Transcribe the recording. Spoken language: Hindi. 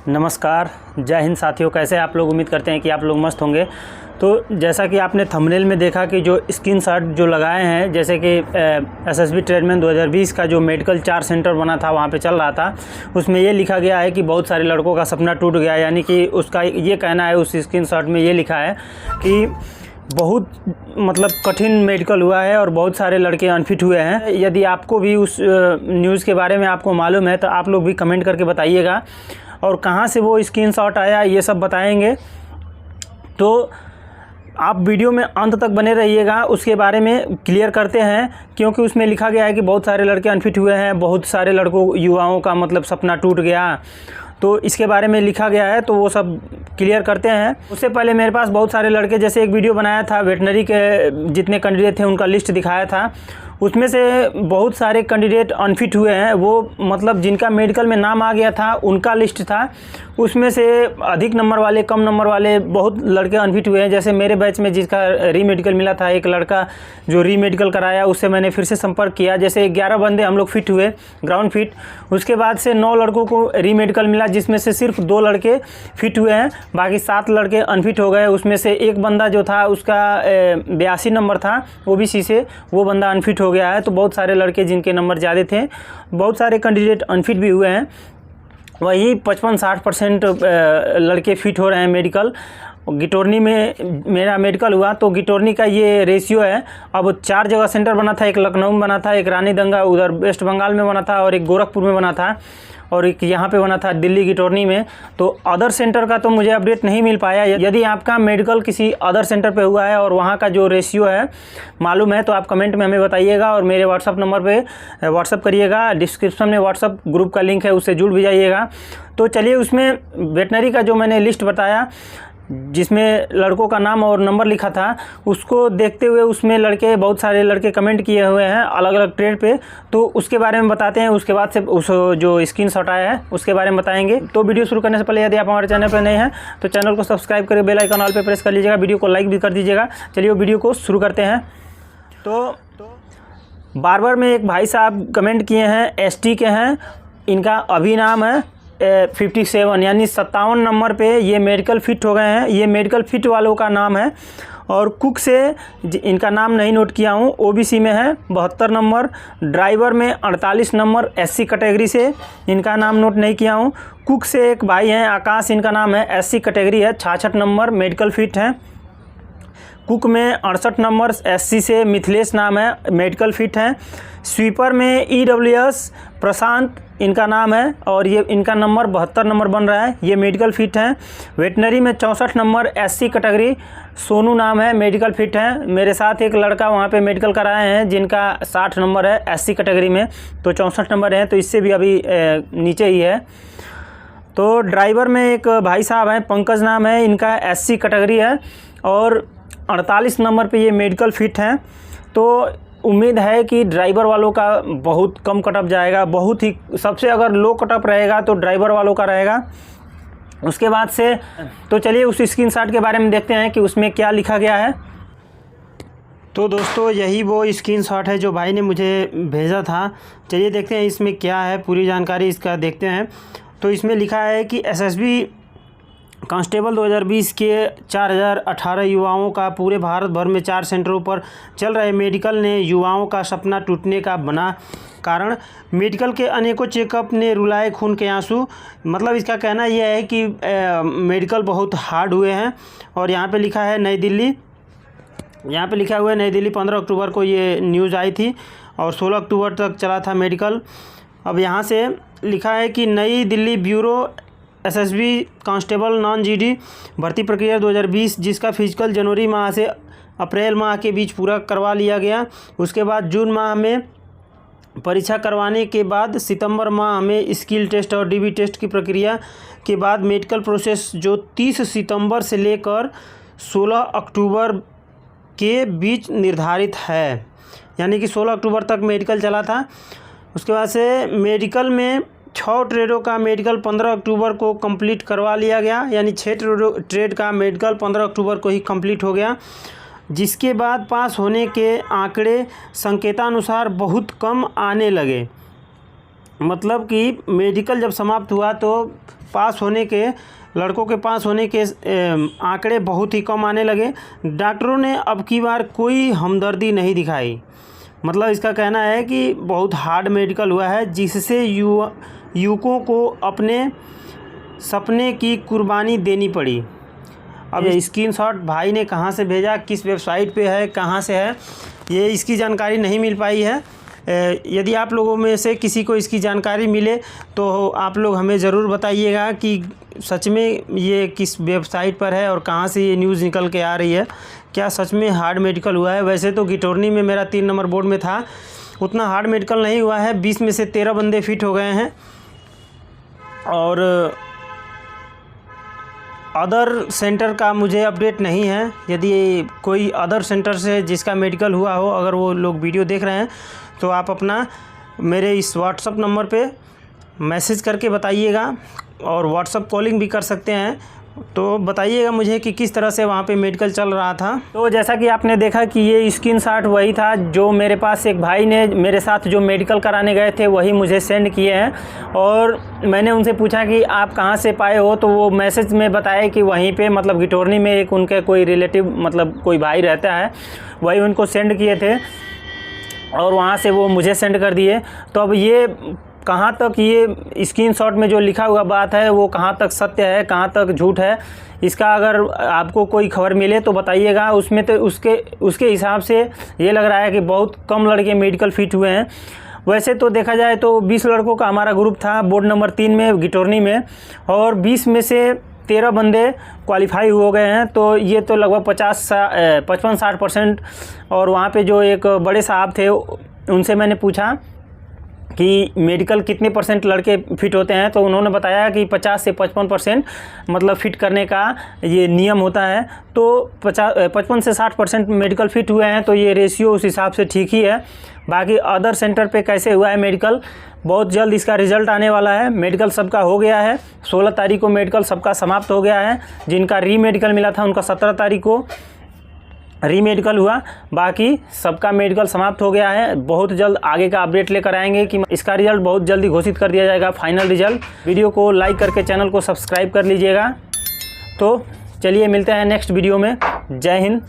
नमस्कार, जय हिंद साथियों। कैसे आप लोग? उम्मीद करते हैं कि आप लोग मस्त होंगे। तो जैसा कि आपने थंबनेल में देखा कि जो स्क्रीनशॉट जो लगाए हैं, जैसे कि एसएसबी ट्रेडमैन 2020 का जो मेडिकल 4 सेंटर बना था, वहाँ पे चल रहा था, उसमें ये लिखा गया है कि बहुत सारे लड़कों का सपना टूट गया। यानी कि उसका ये कहना है, उस स्क्रीनशॉट में ये लिखा है कि बहुत कठिन मेडिकल हुआ है और बहुत सारे लड़के अनफिट हुए हैं। यदि आपको भी उस न्यूज़ के बारे में आपको मालूम है तो आप लोग भी कमेंट करके बताइएगा, और कहाँ से वो स्क्रीनशॉट आया ये सब बताएंगे। तो आप वीडियो में अंत तक बने रहिएगा, उसके बारे में क्लियर करते हैं, क्योंकि उसमें लिखा गया है कि बहुत सारे लड़के अनफिट हुए हैं, बहुत सारे लड़कों युवाओं का सपना टूट गया। तो इसके बारे में लिखा गया है, तो वो सब क्लियर करते हैं। उससे पहले मेरे पास बहुत सारे लड़के, जैसे एक वीडियो बनाया था वेटनरी के जितने कैंडिडेट थे उनका लिस्ट दिखाया था, उसमें से बहुत सारे कैंडिडेट अनफिट हुए हैं। वो जिनका मेडिकल में नाम आ गया था उनका लिस्ट था, उसमें से अधिक नंबर वाले, कम नंबर वाले बहुत लड़के अनफिट हुए हैं। जैसे मेरे बैच में जिसका री मेडिकल मिला था, एक लड़का जो री मेडिकल कराया, उससे मैंने फिर से संपर्क किया। जैसे 11 बंदे हम लोग फिट हुए, ग्राउंड फिट। उसके बाद से 9 लड़कों को री मेडिकल मिला, जिसमें से सिर्फ 2 लड़के फिट हुए हैं, बाकी 7 लड़के अनफिट हो गए। उसमें से एक बंदा जो था उसका 82 नंबर था ओबीसी से, वो बंदा अनफिट हो गया है। तो बहुत सारे लड़के जिनके नंबर ज़्यादा थे, बहुत सारे कैंडिडेट अनफिट भी हुए हैं। वही 55-60% लड़के फिट हो रहे हैं मेडिकल। गिटोरनी में मेरा मेडिकल हुआ, तो गिटोरनी का ये रेशियो है। अब 4 जगह सेंटर बना था, एक लखनऊ में बना था, एक रानीदंगा उधर वेस्ट बंगाल में बना था, और एक गोरखपुर में बना था, और एक यहाँ पे बना था दिल्ली गिटोरनी में। तो अदर सेंटर का तो मुझे अपडेट नहीं मिल पाया। यदि आपका मेडिकल किसी अदर सेंटर पे हुआ है और वहाँ का जो रेशियो है मालूम है, तो आप कमेंट में हमें बताइएगा, और मेरे व्हाट्सअप नंबर पे व्हाट्सअप करिएगा। डिस्क्रिप्शन में व्हाट्सअप ग्रुप का लिंक है, उससे जुड़ भी जाइएगा। तो चलिए, उसमें वेटनरी का जो मैंने लिस्ट बताया, जिसमें लड़कों का नाम और नंबर लिखा था, उसको देखते हुए उसमें बहुत सारे लड़के कमेंट किए हुए हैं अलग अलग ट्रेड पे। तो उसके बारे में बताते हैं, उसके बाद से उस जो स्क्रीनशॉट आया है उसके बारे में बताएंगे। तो वीडियो शुरू करने से पहले यदि आप हमारे चैनल पर नए हैं तो चैनल को सब्सक्राइब करके बेल आइकन ऑल पे प्रेस कर लीजिएगा, वीडियो को लाइक भी कर दीजिएगा। चलिए वीडियो को शुरू करते हैं। तो बारबर में एक भाई साहब कमेंट किए हैं, एसटी के हैं, इनका अभी नाम है 57, यानी 57 नंबर पे ये मेडिकल फिट हो गए हैं। ये मेडिकल फिट वालों का नाम है। और कुक से इनका नाम नहीं नोट किया हूँ, ओबीसी में है 72 नंबर। ड्राइवर में 48 नंबर, एससी कैटेगरी से, इनका नाम नोट नहीं किया हूँ। कुक से एक भाई हैं आकाश, इनका नाम है, एससी कैटेगरी है, 66 नंबर, मेडिकल फिट हैं। कुक में 68 नंबर, एससी से मिथिलेश नाम है, मेडिकल फिट हैं। स्वीपर में ईडब्ल्यूएस प्रशांत इनका नाम है, और ये इनका नंबर 72 नंबर बन रहा है, ये मेडिकल फिट हैं। वेटनरी में 64 नंबर, एससी कैटेगरी, सोनू नाम है, मेडिकल फिट हैं। मेरे साथ एक लड़का वहाँ पे मेडिकल कराए हैं जिनका 60 नंबर है एससी कैटेगरी में, तो 64 नंबर है, तो इससे भी अभी नीचे ही है। तो ड्राइवर में एक भाई साहब हैं, पंकज नाम है, इनका एससी कैटेगरी है, और 48 नंबर पे ये मेडिकल फिट हैं। तो उम्मीद है कि ड्राइवर वालों का बहुत कम कटअप जाएगा, बहुत ही सबसे अगर लो कटअप रहेगा तो ड्राइवर वालों का रहेगा। उसके बाद से तो चलिए उस स्क्रीनशॉट के बारे में देखते हैं कि उसमें क्या लिखा गया है। तो दोस्तों, यही वो स्क्रीनशॉट है जो भाई ने मुझे भेजा था। चलिए देखते हैं इसमें क्या है, पूरी जानकारी इसका देखते हैं। तो इसमें लिखा है कि एसएसबी कांस्टेबल 2020 के 4018 युवाओं का पूरे भारत भर में 4 सेंटरों पर चल रहे मेडिकल ने युवाओं का सपना टूटने का बना कारण। मेडिकल के अनेकों चेकअप ने रुलाए खून के आंसू। इसका कहना यह है कि मेडिकल बहुत हार्ड हुए हैं। और यहाँ पे लिखा है नई दिल्ली, यहाँ पे लिखा हुआ है नई दिल्ली, 15 अक्टूबर को ये न्यूज़ आई थी और 16 अक्टूबर तक चला था मेडिकल। अब यहाँ से लिखा है कि नई Delhi bureau SSB constable non GD भर्ती प्रक्रिया 2020, जिसका फिजिकल जनवरी माह से अप्रैल माह के बीच पूरा करवा लिया गया। उसके बाद जून माह में परीक्षा करवाने के बाद सितंबर माह में स्किल टेस्ट और डीबी टेस्ट की प्रक्रिया के बाद मेडिकल प्रोसेस जो 30 सितंबर से लेकर 16 अक्टूबर के बीच निर्धारित है। यानी कि 16 अक्टूबर तक मेडिकल चला था। उसके बाद से मेडिकल में 6 ट्रेडों का मेडिकल 15 अक्टूबर को कंप्लीट करवा लिया गया, यानी 6 ट्रेड का मेडिकल 15 अक्टूबर को ही कंप्लीट हो गया, जिसके बाद पास होने के आंकड़े संकेतानुसार बहुत कम आने लगे। मतलब कि मेडिकल जब समाप्त हुआ तो लड़कों के पास होने के आंकड़े बहुत ही कम आने लगे। डॉक्टरों ने अब की बार कोई हमदर्दी नहीं दिखाई। मतलब इसका कहना है कि बहुत हार्ड मेडिकल हुआ है, जिससे युवकों को अपने सपने की कुर्बानी देनी पड़ी। अब ये स्क्रीनशॉट भाई ने कहाँ से भेजा, किस वेबसाइट पे है, कहाँ से है, ये इसकी जानकारी नहीं मिल पाई है। यदि आप लोगों में से किसी को इसकी जानकारी मिले तो आप लोग हमें ज़रूर बताइएगा कि सच में ये किस वेबसाइट पर है और कहाँ से ये न्यूज़ निकल के आ रही है। क्या सच में हार्ड मेडिकल हुआ है? वैसे तो गिटोरनी में मेरा 3 नंबर बोर्ड में था, उतना हार्ड मेडिकल नहीं हुआ है। 20 में से 13 बंदे फिट हो गए हैं। और अदर सेंटर का मुझे अपडेट नहीं है। यदि कोई अदर सेंटर से जिसका मेडिकल हुआ हो, अगर वो लोग वीडियो देख रहे हैं तो आप अपना मेरे इस व्हाट्सअप नंबर पे मैसेज करके बताइएगा, और व्हाट्सअप कॉलिंग भी कर सकते हैं। तो बताइएगा मुझे कि किस तरह से वहाँ पे मेडिकल चल रहा था। तो जैसा कि आपने देखा कि ये स्क्रीनशॉट वही था जो मेरे पास एक भाई ने मेरे साथ जो मेडिकल कराने गए थे वही मुझे सेंड किए हैं। और मैंने उनसे पूछा कि आप कहाँ से पाए हो, तो वो मैसेज में बताया कि वहीं पे मतलब गिटोरनी में एक उनके कोई रिलेटिव मतलब कोई भाई रहता है, वही उनको सेंड किए थे और वहाँ से वो मुझे सेंड कर दिए। तो अब ये कहाँ तक ये स्क्रीनशॉट में जो लिखा हुआ बात है वो कहाँ तक सत्य है, कहाँ तक झूठ है, इसका अगर आपको कोई खबर मिले तो बताइएगा। उसमें तो उसके हिसाब से ये लग रहा है कि बहुत कम लड़के मेडिकल फिट हुए हैं। वैसे तो देखा जाए तो 20 लड़कों का हमारा ग्रुप था बोर्ड नंबर 3 में गिटोरनी में, और 20 में से 13 बंदे क्वालिफाई हो गए हैं। तो ये तो लगभग 55-60%। और वहाँ पे जो एक बड़े साहब थे उनसे मैंने पूछा कि मेडिकल कितने % लड़के फिट होते हैं, तो उन्होंने बताया कि 50 से 55% मतलब फ़िट करने का ये नियम होता है। तो 55 से 60% मेडिकल फिट हुए हैं, तो ये रेशियो उस हिसाब से ठीक ही है। बाकी अदर सेंटर पे कैसे हुआ है मेडिकल, बहुत जल्द इसका रिज़ल्ट आने वाला है। मेडिकल सबका हो गया है, 16 तारीख को मेडिकल सबका समाप्त हो गया है। जिनका री मेडिकल मिला था उनका 17 तारीख को री मेडिकल हुआ, बाकी सबका मेडिकल समाप्त हो गया है। बहुत जल्द आगे का अपडेट लेकर आएंगे कि इसका रिजल्ट बहुत जल्दी घोषित कर दिया जाएगा, फाइनल रिजल्ट। वीडियो को लाइक करके चैनल को सब्सक्राइब कर लीजिएगा। तो चलिए मिलते हैं नेक्स्ट वीडियो में। जय हिंद।